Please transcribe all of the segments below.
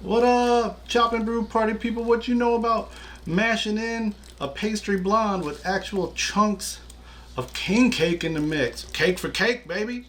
What up, Chop and Brew party people? What you know about mashing in a pastry blonde with actual chunks of king cake in the mix? Cake for cake, baby.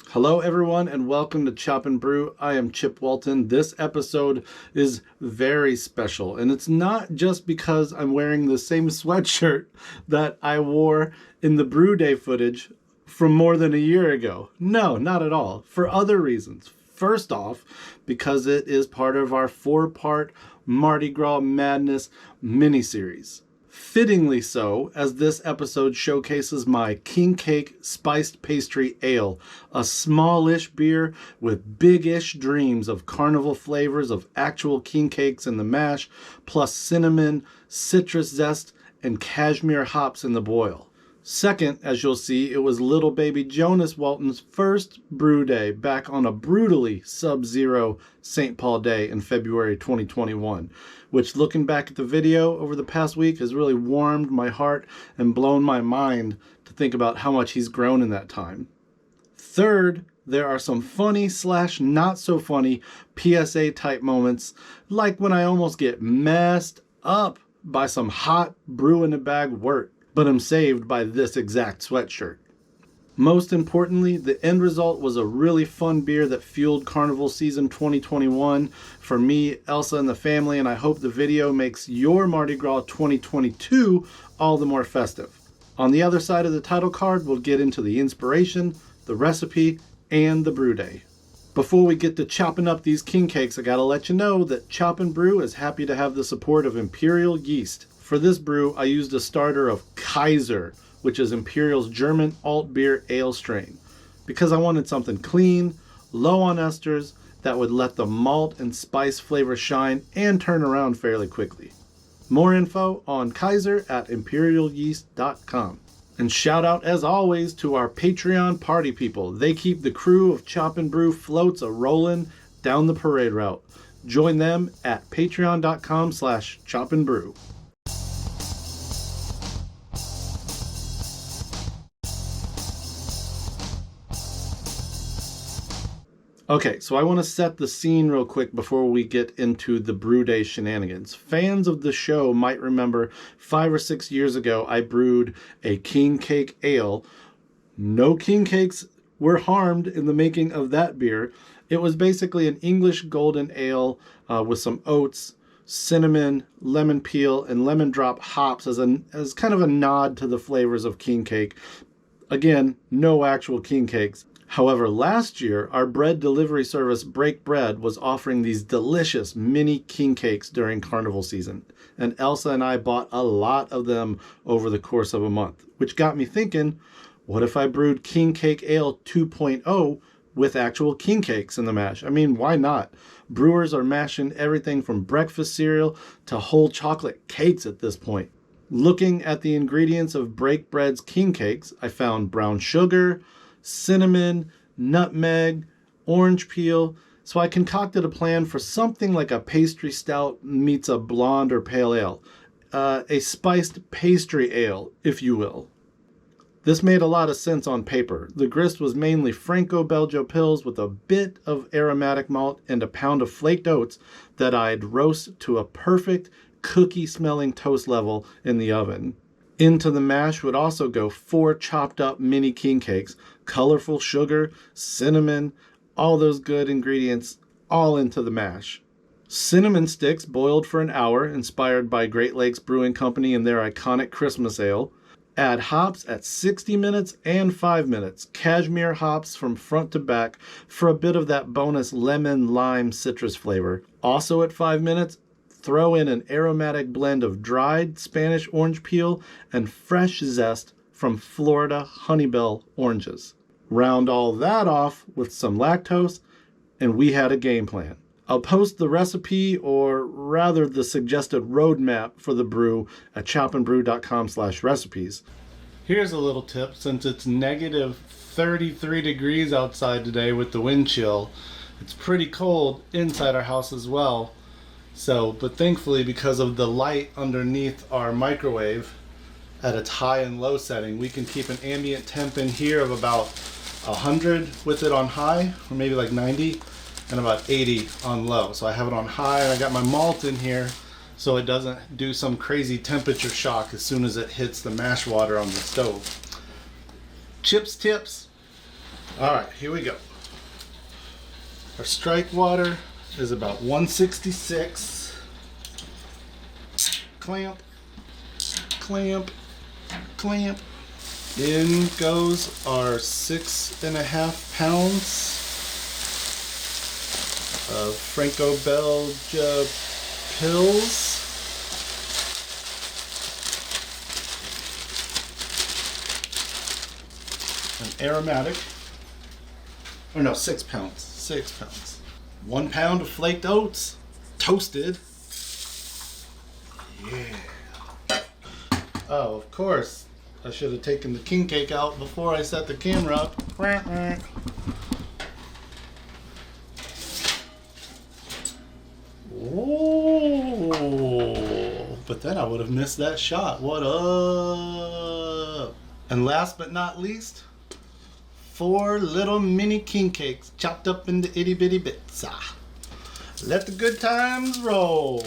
Hello, everyone, and welcome to Chop and Brew. I am Chip Walton. This episode is very special, and it's not just because I'm wearing the same sweatshirt that I wore in the Brew Day footage from more than a year ago. No, not at all. For other reasons. First off, because it is part of our 4-part Mardi Gras Madness miniseries. Fittingly so, as this episode showcases my King Cake Spiced Pastry Ale, a smallish beer with big-ish dreams of carnival flavors of actual king cakes in the mash, plus cinnamon, citrus zest, and cashmere hops in the boil. Second, as you'll see, it was little baby Jonas Walton's first brew day back on a brutally sub-zero St. Paul day in February 2021, which, looking back at the video over the past week, has really warmed my heart and blown my mind to think about how much he's grown in that time. Third, there are some funny / not so funny PSA type moments, like when I almost get messed up by some hot brew in a bag Wort, but I'm saved by this exact sweatshirt. Most importantly, the end result was a really fun beer that fueled Carnival season 2021 for me, Elsa, and the family, and I hope the video makes your Mardi Gras 2022 all the more festive. On the other side of the title card, we'll get into the inspiration, the recipe, and the brew day. Before we get to chopping up these king cakes, I gotta let you know that Chop and Brew is happy to have the support of Imperial Yeast. For this brew, I used a starter of Kaiser, which is Imperial's German alt beer ale strain, because I wanted something clean, low on esters, that would let the malt and spice flavor shine and turn around fairly quickly. More info on Kaiser at imperialyeast.com. And shout out, as always, to our Patreon party people. They keep the crew of Chop and Brew floats a-rolling down the parade route. Join them at patreon.com/chopandbrew. Okay, so I want to set the scene real quick before we get into the brew day shenanigans. Fans of the show might remember 5 or 6 years ago I brewed a king cake ale. No king cakes were harmed in the making of that beer. It was basically an English golden ale with some oats, cinnamon, lemon peel, and lemon drop hops as kind of a nod to the flavors of king cake. Again, no actual king cakes. However, last year, our bread delivery service Break Bread was offering these delicious mini king cakes during Carnival season, and Elsa and I bought a lot of them over the course of a month, which got me thinking, what if I brewed King Cake Ale 2.0 with actual king cakes in the mash? I mean, why not? Brewers are mashing everything from breakfast cereal to whole chocolate cakes at this point. Looking at the ingredients of Break Bread's king cakes, I found brown sugar, cinnamon, nutmeg, orange peel, so I concocted a plan for something like a pastry stout meets a blonde or pale ale, a spiced pastry ale, if you will. This made a lot of sense on paper. The grist was mainly Franco-Belgio pills with a bit of aromatic malt and a pound of flaked oats that I'd roast to a perfect cookie-smelling toast level in the oven. Into the mash would also go 4 chopped up mini king cakes, colorful sugar, cinnamon, all those good ingredients, all into the mash. Cinnamon sticks boiled for an hour, inspired by Great Lakes Brewing Company and their iconic Christmas ale. Add hops at 60 minutes and 5 minutes. Cashmere hops from front to back for a bit of that bonus lemon lime citrus flavor. Also at 5 minutes, throw in an aromatic blend of dried Spanish orange peel and fresh zest from Florida Honeybell oranges. Round all that off with some lactose, and we had a game plan. I'll post the recipe, or rather the suggested roadmap for the brew at chopandbrew.com/recipes. Here's a little tip, since it's negative 33 degrees outside today with the wind chill. It's pretty cold inside our house as well. But thankfully, because of the light underneath our microwave, at its high and low setting. We can keep an ambient temp in here of about 100 with it on high, or maybe like 90, and about 80 on low. So I have it on high, and I got my malt in here so it doesn't do some crazy temperature shock as soon as it hits the mash water on the stove. Chips tips. All right, here we go. Our strike water is about 166. Clamp, clamp, clamp. In goes our 6.5 pounds of Franco-Belgian pills. An aromatic. Or no, 6 pounds. 6 pounds. 1 pound of flaked oats, toasted. Yeah. Oh, of course. I should have taken the king cake out before I set the camera up. Oh, but then I would have missed that shot. What up? And last but not least, 4 little mini king cakes chopped up into itty bitty bits. Let the good times roll.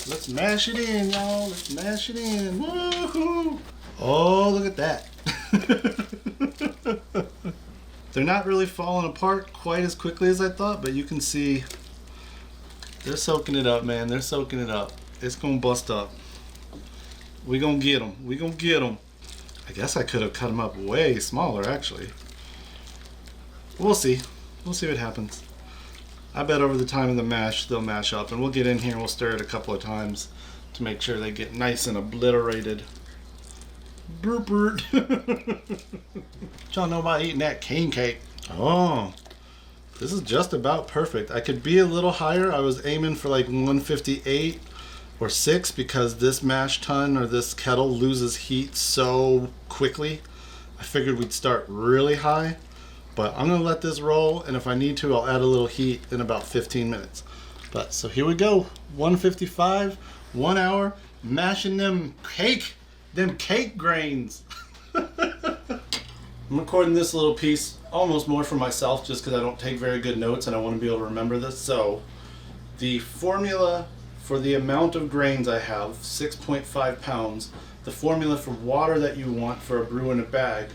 Let's mash it in, y'all. Let's mash it in. Woohoo! Oh, look at that. They're not really falling apart quite as quickly as I thought, but you can see they're soaking it up, man. They're soaking it up. It's gonna bust up. We gonna get them. We gonna get them. I guess I could have cut them up way smaller, actually. We'll see. We'll see what happens. I bet over the time of the mash, they'll mash up, and we'll get in here and we'll stir it a couple of times to make sure they get nice and obliterated. Burp. Y'all know about eating that king cake. Oh, this is just about perfect. I could be a little higher. I was aiming for like 158 or 6 because this mash tun or this kettle loses heat so quickly. I figured we'd start really high. But I'm gonna let this roll, and if I need to, I'll add a little heat in about 15 minutes. But so here we go, 155, 1 hour, mashing them cake grains. I'm recording this little piece almost more for myself, just because I don't take very good notes and I want to be able to remember this. So the formula for the amount of grains I have, 6.5 pounds, the formula for water that you want for a brew in a bag,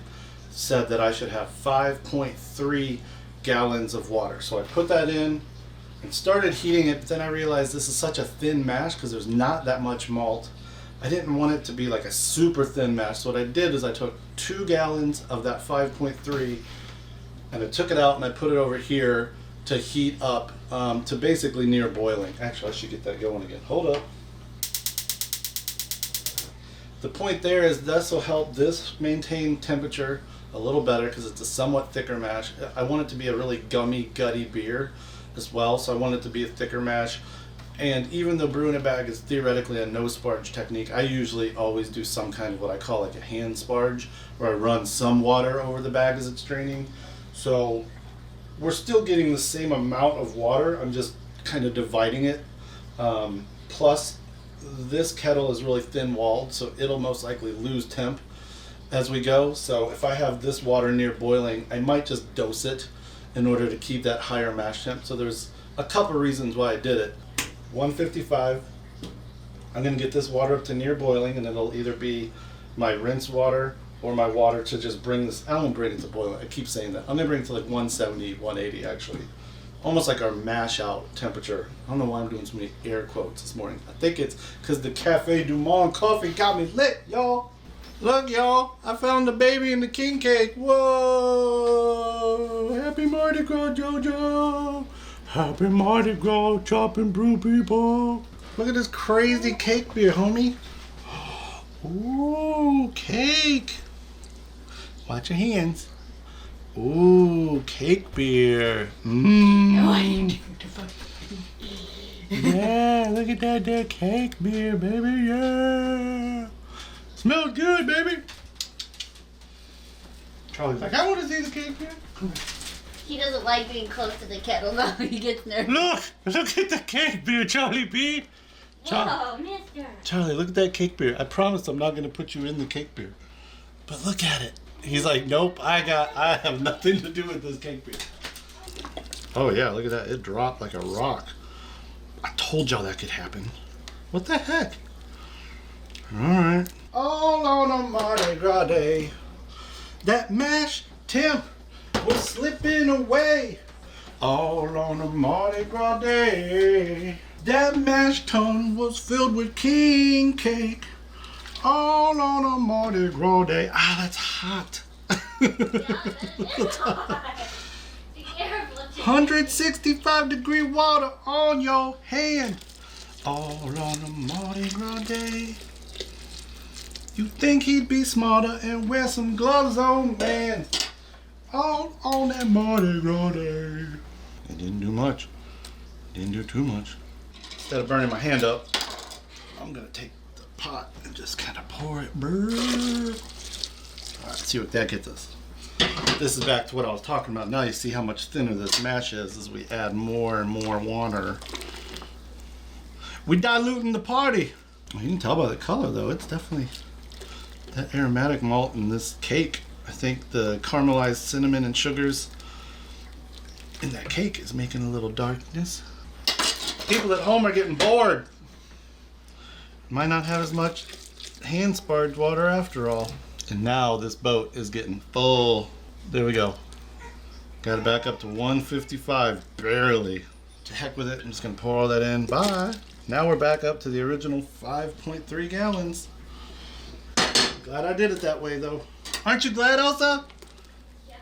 said that I should have 5.3 gallons of water. So I put that in and started heating it, but then I realized this is such a thin mash because there's not that much malt. I didn't want it to be like a super thin mash. So what I did is I took 2 gallons of that 5.3 and I took it out and I put it over here to heat up to basically near boiling. Actually, I should get that going again. Hold up. The point there is this will help this maintain temperature a little better because it's a somewhat thicker mash. I want it to be a really gummy, gutty beer as well, so I want it to be a thicker mash. And even though brew in a bag is theoretically a no sparge technique, I usually always do some kind of what I call like a hand sparge, where I run some water over the bag as it's draining. So we're still getting the same amount of water, I'm just kind of dividing it. Plus, this kettle is really thin walled, so it'll most likely lose temp as we go. So if I have this water near boiling, I might just dose it in order to keep that higher mash temp. So there's a couple reasons why I did it. 155, I'm gonna get this water up to near boiling, and it'll either be my rinse water or my water to just bring this, I don't bring it to boiling, I keep saying that. I'm gonna bring it to like 170, 180 actually. Almost like our mash out temperature. I don't know why I'm doing so many air quotes this morning. I think it's because the Cafe Du Monde coffee got me lit, y'all. Look, y'all, I found the baby in the king cake. Whoa! Happy Mardi Gras, JoJo! Happy Mardi Gras, chop and brew people! Look at this crazy cake beer, homie. Ooh, cake! Watch your hands. Ooh, cake beer. Mmm. Yeah, look at that cake beer, baby. Yeah. Smells good, baby. Charlie's like, I want to see the cake beer. He doesn't like being close to the kettle though. He gets nervous. Look at the cake beer, Charlie B. Whoa, mister. Charlie, look at that cake beer. I promise I'm not going to put you in the cake beer. But look at it. He's like, nope, I have nothing to do with this cake beer. Oh yeah, look at that. It dropped like a rock. I told y'all that could happen. What the heck? Alright. All on a Mardi Gras day, that mash temp was slipping away. All on a Mardi Gras day, that mash tun was filled with king cake. All on a Mardi Gras day. Ah, that's hot. It's hot. Be careful. 165 degree water on your hand. All on a Mardi Gras day. You think he'd be smarter and wear some gloves on, man? All on that Mardi Gras day. It didn't do much. Didn't do too much. Instead of burning my hand up, I'm gonna take the pot and just kind of pour it. Alright, let's see what that gets us. This is back to what I was talking about. Now you see how much thinner this mash is as we add more and more water. We're diluting the party. Well, you can tell by the color though, it's definitely that aromatic malt in this cake. I think the caramelized cinnamon and sugars in that cake is making a little darkness. People at home are getting bored. Might not have as much hand sparged water after all. And now this boat is getting full. There we go. Got it back up to 155, barely. To heck with it, I'm just gonna pour all that in. Bye. Now we're back up to the original 5.3 gallons. Glad I did it that way though. Aren't you glad, Elsa? Yeah.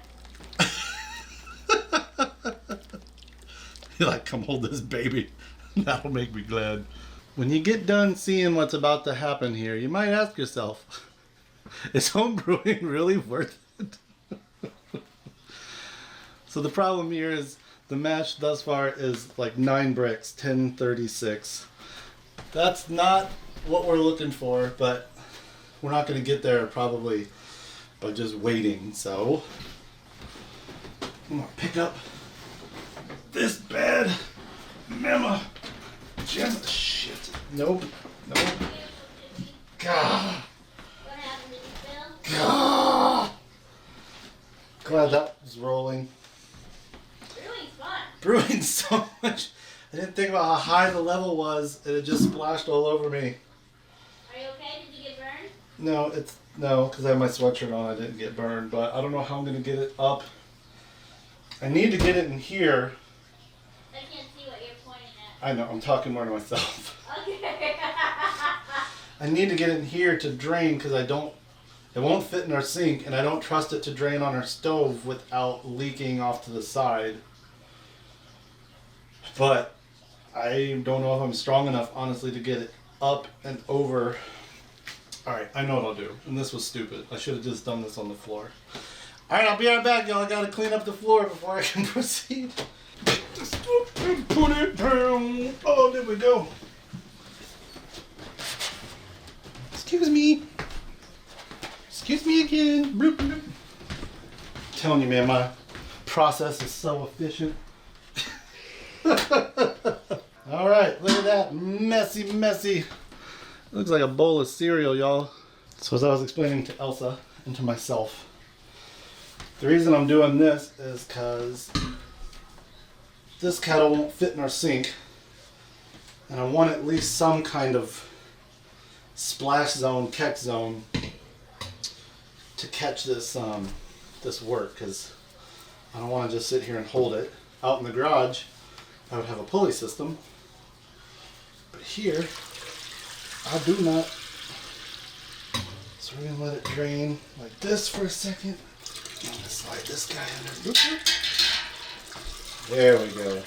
You're like, come hold this baby. That'll make me glad. When you get done seeing what's about to happen here, you might ask yourself, is homebrewing really worth it? So the problem here is the mash thus far is like 9 bricks, 1036. That's not what we're looking for, but we're not going to get there probably by just waiting. So I'm going to pick up this bad mama jam. Shit. Nope. Nope. God. What happened? Did you spill? God. Glad that was rolling. Brewing's fun. Brewing so much. I didn't think about how high the level was, and it just splashed all over me. Are you okay? Did you get burned? No, because I have my sweatshirt on. I didn't get burned, but I don't know how I'm gonna get it up. I need to get it in here. I can't see what you're pointing at. I know, I'm talking more to myself. Okay. I need to get it in here to drain because it won't fit in our sink, and I don't trust it to drain on our stove without leaking off to the side. But I don't know if I'm strong enough, honestly, to get it up and over. Alright, I know what I'll do. And this was stupid. I should have just done this on the floor. Alright, I'll be right back, y'all. I gotta clean up the floor before I can proceed. Just put it down. Oh, there we go. Excuse me. Excuse me again. Bloop, bloop. I'm telling you, man, my process is so efficient. Alright, look at that. Messy, messy. Looks like a bowl of cereal, y'all. So as I was explaining to Elsa and to myself, the reason I'm doing this is because this kettle won't fit in our sink, and I want at least some kind of splash zone, catch zone to catch this this wort, because I don't want to just sit here and hold it. Out in the garage, I would have a pulley system, but here I do not. So we're gonna let it drain like this for a second. I'm gonna slide this guy under. There we go.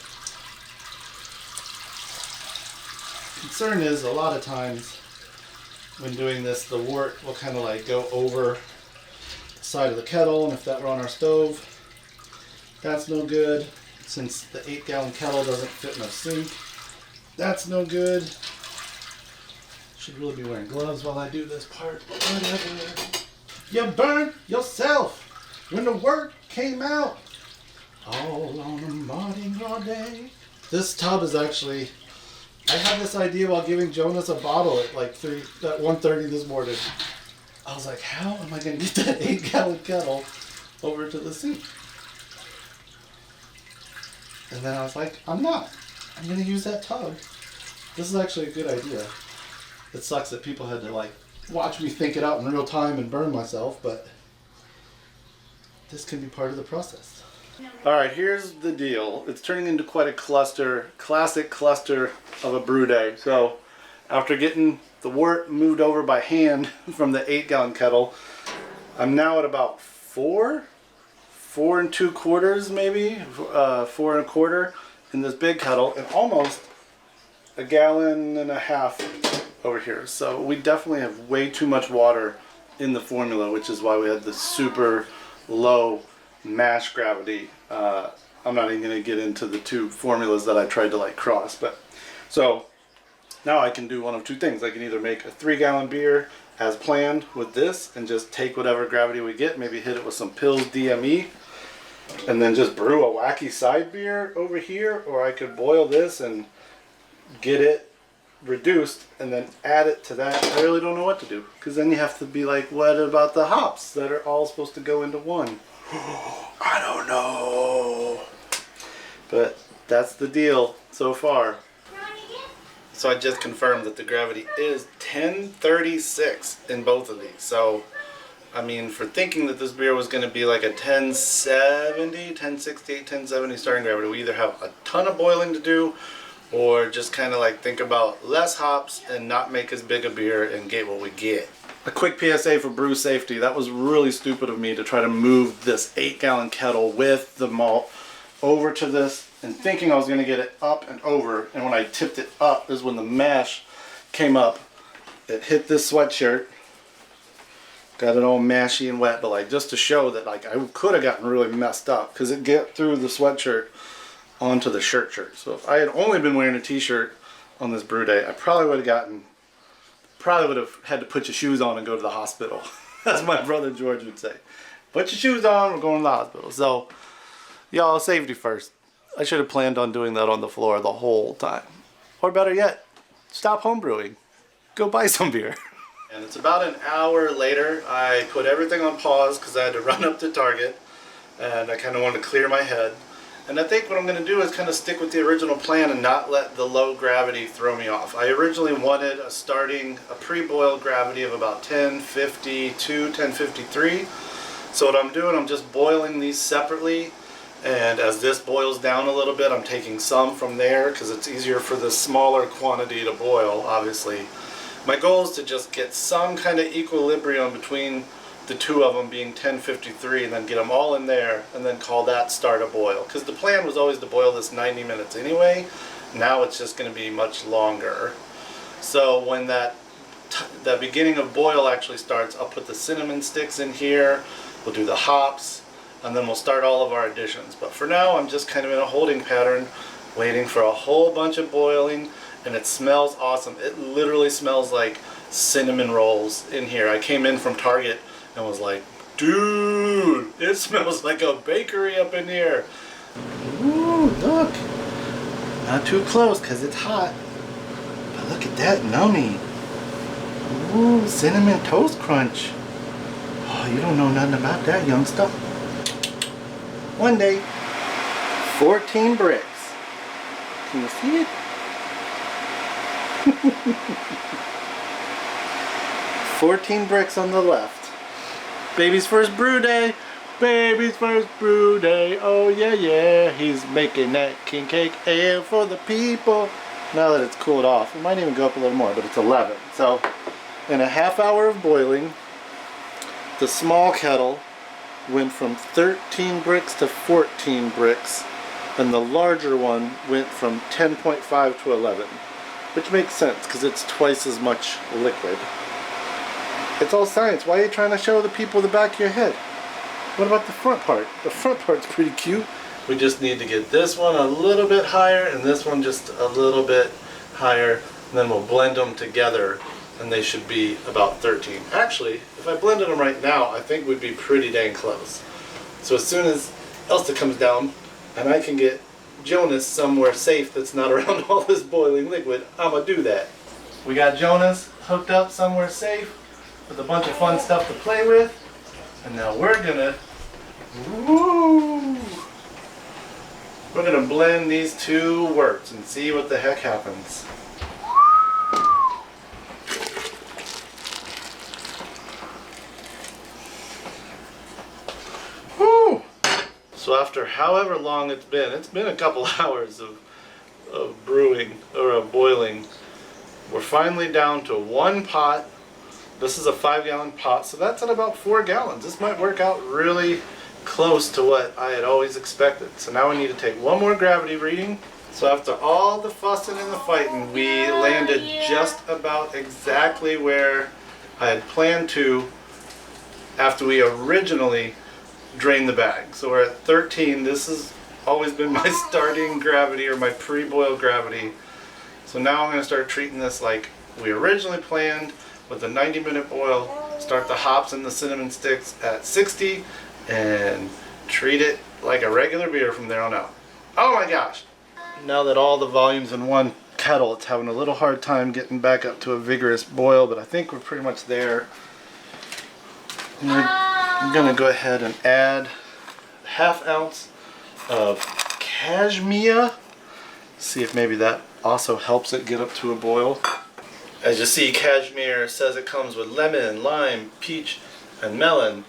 Concern is a lot of times when doing this, the wort will kind of like go over the side of the kettle, and if that were on our stove, that's no good. Since the 8-gallon kettle doesn't fit in a sink, that's no good. Should really be wearing gloves while I do this part, but whatever. You burned yourself when the wort came out. All on a Mardi Gras day. This tub is actually I had this idea while giving Jonas a bottle at like 1:30 this morning. I was like, how am I going to get that 8-gallon kettle over to the sink? And then I was like, I'm not. I'm going to use that tub. This is actually a good idea. It sucks that people had to like watch me think it out in real time and burn myself, but this can be part of the process. All right, here's the deal. It's turning into quite a classic cluster of a brew day. So after getting the wort moved over by hand from the 8-gallon kettle, I'm now at about 4 2/4 maybe, 4 1/4 in this big kettle, and almost 1.5 gallons over here. So we definitely have way too much water in the formula, which is why we had the super low mash gravity. I'm not even going to get into the two formulas that I tried to like cross, but so now I can do one of two things. I can either make a 3-gallon beer as planned with this and just take whatever gravity we get, maybe hit it with some Pils DME, and then just brew a wacky side beer over here, or I could boil this and get it reduced and then add it to that. I really don't know what to do, because then you have to be like, what about the hops that are all supposed to go into one? I don't know. But that's the deal so far. So I just confirmed that the gravity is 1036 in both of these. So, I mean, for thinking that this beer was going to be like a 1070, 1068, 1070 starting gravity, we either have a ton of boiling to do, or just kind of like think about less hops and not make as big a beer and get what we get. A quick PSA for brew safety. That was really stupid of me to try to move this 8-gallon kettle with the malt over to this and thinking I was going to get it up and over, and when I tipped it up is when the mash came up. It hit this sweatshirt, got it all mashy and wet, but like just to show that like I could have gotten really messed up, because it get through the sweatshirt onto the shirt. So if I had only been wearing a t-shirt on this brew day, I probably would have had to put your shoes on and go to the hospital. As my brother George would say. Put your shoes on, we're going to the hospital. So, y'all, safety first. I should have planned on doing that on the floor the whole time. Or better yet, stop homebrewing. Go buy some beer. And it's about an hour later. I put everything on pause because I had to run up to Target. And I kind of wanted to clear my head. And I think what I'm going to do is kind of stick with the original plan and not let the low gravity throw me off. I originally wanted a pre-boil gravity of about 1052, 1053. So what I'm doing, I'm just boiling these separately. And as this boils down a little bit, I'm taking some from there because it's easier for the smaller quantity to boil, obviously. My goal is to just get some kind of equilibrium between the two of them being 1053, and then get them all in there and then call that start a boil, because the plan was always to boil this 90 minutes anyway. Now it's just going to be much longer. So when that beginning of boil actually starts, I'll put the cinnamon sticks in here, we'll do the hops, and then we'll start all of our additions. But for now I'm just kind of in a holding pattern, waiting for a whole bunch of boiling, and it smells awesome. It literally smells like cinnamon rolls in here. I came in from Target and was like, dude, it smells like a bakery up in here. Ooh, look. Not too close because it's hot. But look at that nummy. Ooh, cinnamon toast crunch. Oh, you don't know nothing about that, youngster. One day, 14 bricks. Can you see it? 14 bricks on the left. Baby's first brew day. Baby's first brew day. Oh yeah, yeah. He's making that king cake ale for the people. Now that it's cooled off, it might even go up a little more, but it's 11. So, in a half hour of boiling, the small kettle went from 13 bricks to 14 bricks, and the larger one went from 10.5 to 11, which makes sense because it's twice as much liquid. It's all science. Why are you trying to show the people the back of your head? What about the front part? The front part's pretty cute. We just need to get this one a little bit higher and this one just a little bit higher, and then we'll blend them together and they should be about 13. Actually, if I blended them right now, I think we'd be pretty dang close. So as soon as Elsa comes down and I can get Jonas somewhere safe that's not around all this boiling liquid, I'm gonna do that. We got Jonas hooked up somewhere safe with a bunch of fun stuff to play with. And now we're gonna blend these two worts and see what the heck happens. Woo! So after however long it's been a couple hours of brewing or of boiling. We're finally down to one pot. This is a 5-gallon pot, so that's at about 4 gallons. This might work out really close to what I had always expected. So now we need to take one more gravity reading. So after all the fussing and the fighting, we landed just about exactly where I had planned to after we originally drained the bag. So we're at 13. This has always been my starting gravity or my pre-boil gravity. So now I'm going to start treating this like we originally planned with a 90-minute boil. Start the hops and the cinnamon sticks at 60 and treat it like a regular beer from there on out. Oh my gosh! Now that all the volume's in one kettle, it's having a little hard time getting back up to a vigorous boil, but I think we're pretty much there. I'm going to go ahead and add a ½ ounce of cashmere. See if maybe that also helps it get up to a boil. As you see, cashmere says it comes with lemon, lime, peach, and melon.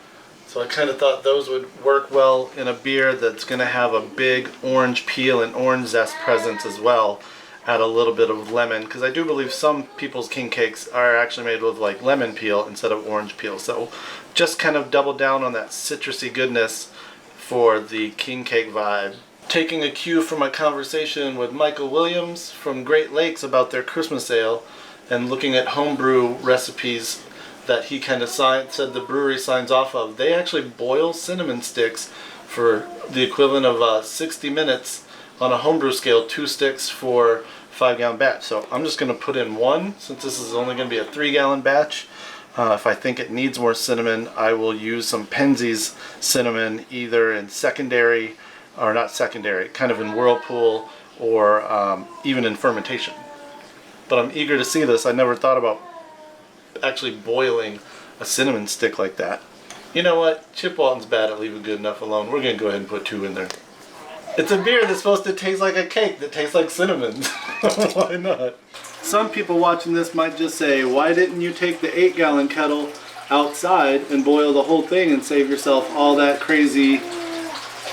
So I kind of thought those would work well in a beer that's going to have a big orange peel and orange zest presence as well. Add a little bit of lemon, because I do believe some people's king cakes are actually made with like lemon peel instead of orange peel. So just kind of double down on that citrusy goodness for the king cake vibe. Taking a cue from my conversation with Michael Williams from Great Lakes about their Christmas ale and looking at homebrew recipes that he kind of said the brewery signs off of, they actually boil cinnamon sticks for the equivalent of 60 minutes on a homebrew scale, 2 sticks for 5-gallon batch. So I'm just going to put in 1 since this is only going to be a 3-gallon batch. If I think it needs more cinnamon, I will use some Penzeys cinnamon either in secondary, or not secondary, kind of in whirlpool or even in fermentation. But I'm eager to see this. I never thought about actually boiling a cinnamon stick like that. You know what? Chip Walton's bad at leaving good enough alone. We're going to go ahead and put 2 in there. It's a beer that's supposed to taste like a cake that tastes like cinnamon. Why not? Some people watching this might just say, why didn't you take the 8-gallon kettle outside and boil the whole thing and save yourself all that crazy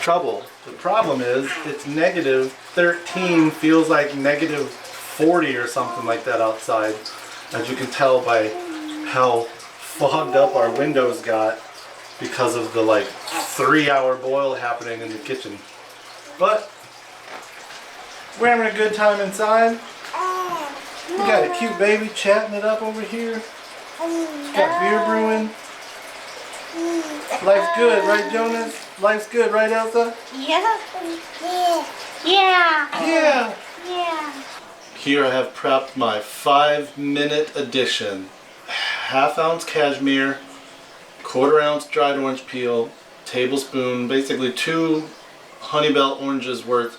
trouble? The problem is, it's negative 13, feels like negative 40 or something like that outside. As you can tell by how fogged up our windows got because of the like 3-hour boil happening in the kitchen. But we're having a good time inside. We got a cute baby chatting it up over here. Got beer brewing. Life's good, right, Jonas? Life's good, right, Elsa? Yeah. Yeah. Yeah. Yeah. Here I have prepped my 5-minute addition. ½ ounce cashmere, 1/4 ounce dried orange peel, tablespoon, basically 2 Honeybell oranges worth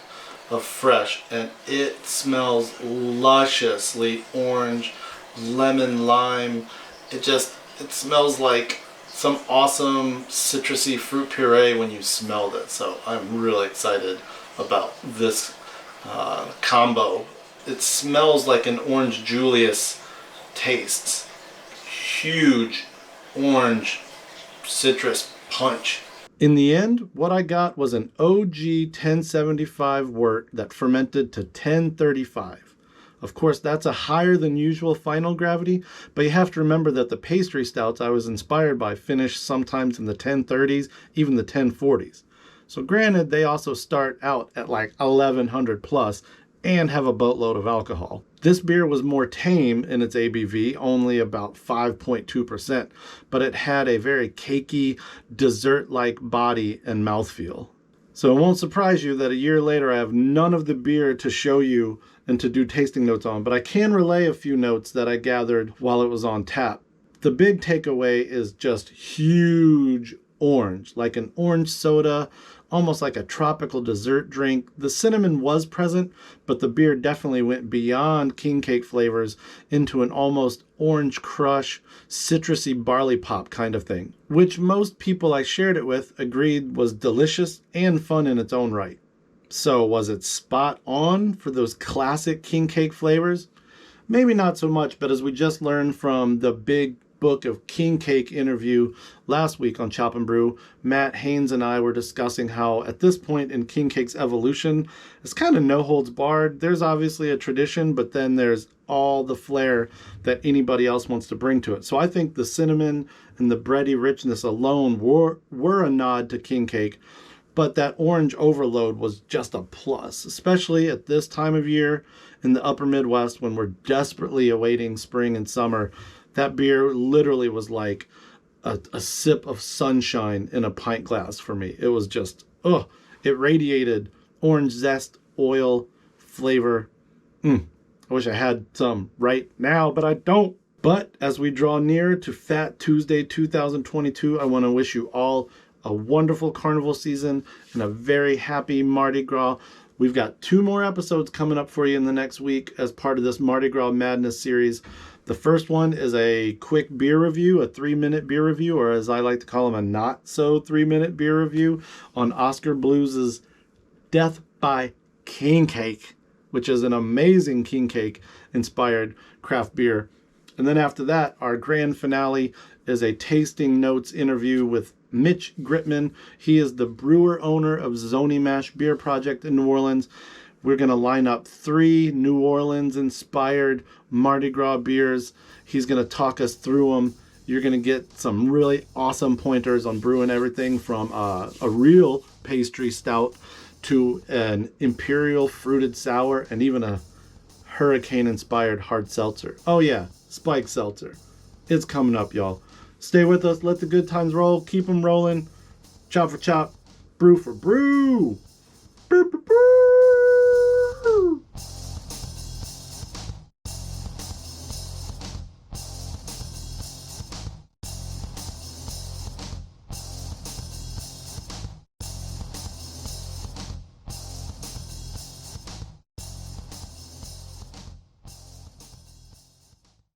of fresh, and it smells lusciously orange, lemon, lime. It smells like some awesome citrusy fruit puree when you smell this. So I'm really excited about this combo. It smells like an orange Julius tastes. Huge orange citrus punch. In the end, what I got was an OG 1075 wort that fermented to 1035. Of course, that's a higher than usual final gravity, but you have to remember that the pastry stouts I was inspired by finish sometimes in the 1030s, even the 1040s. So granted, they also start out at like 1100 plus and have a boatload of alcohol. This beer was more tame in its ABV, only about 5.2%, but it had a very cakey, dessert-like body and mouthfeel. So it won't surprise you that a year later I have none of the beer to show you and to do tasting notes on, but I can relay a few notes that I gathered while it was on tap. The big takeaway is just huge orange, like an orange soda, almost like a tropical dessert drink. The cinnamon was present, but the beer definitely went beyond king cake flavors into an almost orange crush, citrusy barley pop kind of thing, which most people I shared it with agreed was delicious and fun in its own right. So was it spot on for those classic king cake flavors? Maybe not so much, but as we just learned from the big book of king cake interview last week on Chop and Brew, Matt Haynes and I were discussing how at this point in king cake's evolution, it's kind of no holds barred. There's obviously a tradition, but then there's all the flair that anybody else wants to bring to it. So I think the cinnamon and the bready richness alone were a nod to king cake. But that orange overload was just a plus, especially at this time of year in the upper Midwest when we're desperately awaiting spring and summer. That beer literally was like a sip of sunshine in a pint glass for me. It was just, it radiated orange zest, oil, flavor. I wish I had some right now, but I don't. But as we draw near to Fat Tuesday 2022, I want to wish you all a wonderful Carnival season and a very happy Mardi Gras. We've got 2 more episodes coming up for you in the next week as part of this Mardi Gras Madness series. The first one is a quick beer review, a 3-minute beer review, or as I like to call them, a not-so 3-minute beer review on Oscar Blues' Death by King Cake, which is an amazing king cake inspired craft beer. And then after that, our grand finale is a tasting notes interview with Mitch Gritman. He is the brewer owner of Zony Mash Beer Project in New Orleans. We're going to line up 3 New Orleans inspired Mardi Gras beers. He's going to talk us through them. You're going to get some really awesome pointers on brewing everything from a real pastry stout to an imperial fruited sour and even a hurricane inspired hard seltzer. Oh yeah, spike seltzer. It's coming up, y'all. Stay with us. Let the good times roll. Keep them rolling. Chop for chop. Brew for brew. Brew, brew, brew.